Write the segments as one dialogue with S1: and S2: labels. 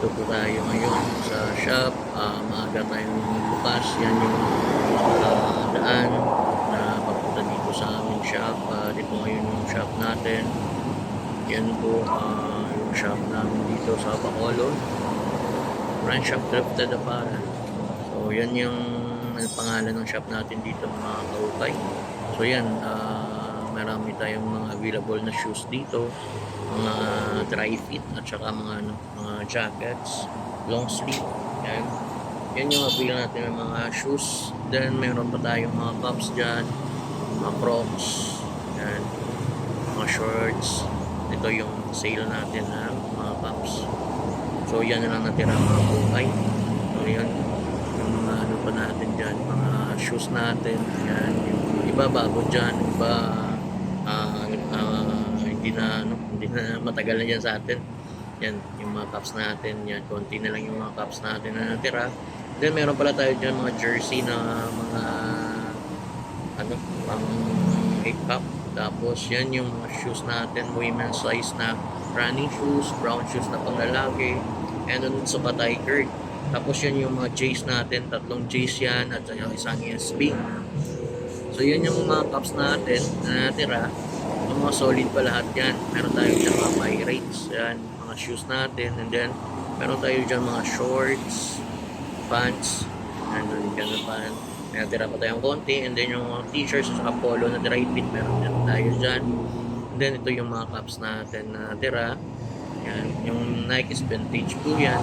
S1: Nandito po tayo ngayon sa shop. Maaga tayong bukas. Yan yung daan na papunta dito sa aming shop. Dito ngayon yung shop natin. Yan po yung shop namin dito sa Bacolod. Brand shop Thrifted Apparel. So yan yung pangalan ng shop natin dito mga kaukay. So yan, marami tayong mga available na shoes dito, mga dry fit at saka mga jackets, long sleeve. Yan yung avail natin ng mga shoes. Then meron pa tayong mga cups dyan, mga crocs, yan, mga shorts. Ito yung sale natin na mga cups. So yan na lang natira mga bukay. So yan yung mga ano pa natin dyan, mga shoes natin. Yan yung iba bago dyan, iba hindi na matagal na dyan sa atin. Yan yung mga cups natin. Yan, konti na lang yung mga cups natin na natira. Then meron pala tayo dyan mga jersey na mga pang 8 cup. Tapos yan yung mga shoes natin, women's size na running shoes, brown shoes na pang lalaki, and then sa Tiger. Tapos yan yung mga J's natin, tatlong J's yan at yung isang SB. So yan yung mga cups natin na natira. Yung mga solid pa lahat yan. Meron tayo dyan mga Pirates, yan, mga shoes natin, and then meron tayo dyan mga shorts, pants, and then dyan na pants. May natira pa tayong konti, and then yung mga t-shirts at saka polo na dry fit, meron din tayo dyan. And then ito yung mga cups natin na natira. Yan, yung Nike's vintage po yan.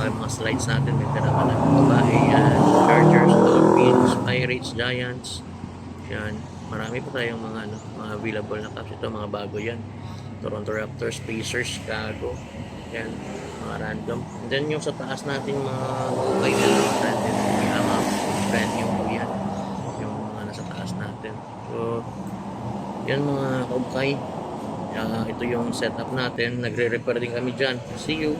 S1: Mga slides natin, may tira pa ng babae yan. Chargers, Dolphins, Pirates, Giants. Yan, marami pa tayong mga available na cups. Ito mga bago yan. Toronto Raptors, Pacers, Chicago. Yan, mga random. And then yung sa taas natin mga okay na lang natin. Mga brand new po yan. Yung mga nasa taas natin. So, yan mga kaukay. Ito yung setup natin. Nagre-repair din kami dyan. See you!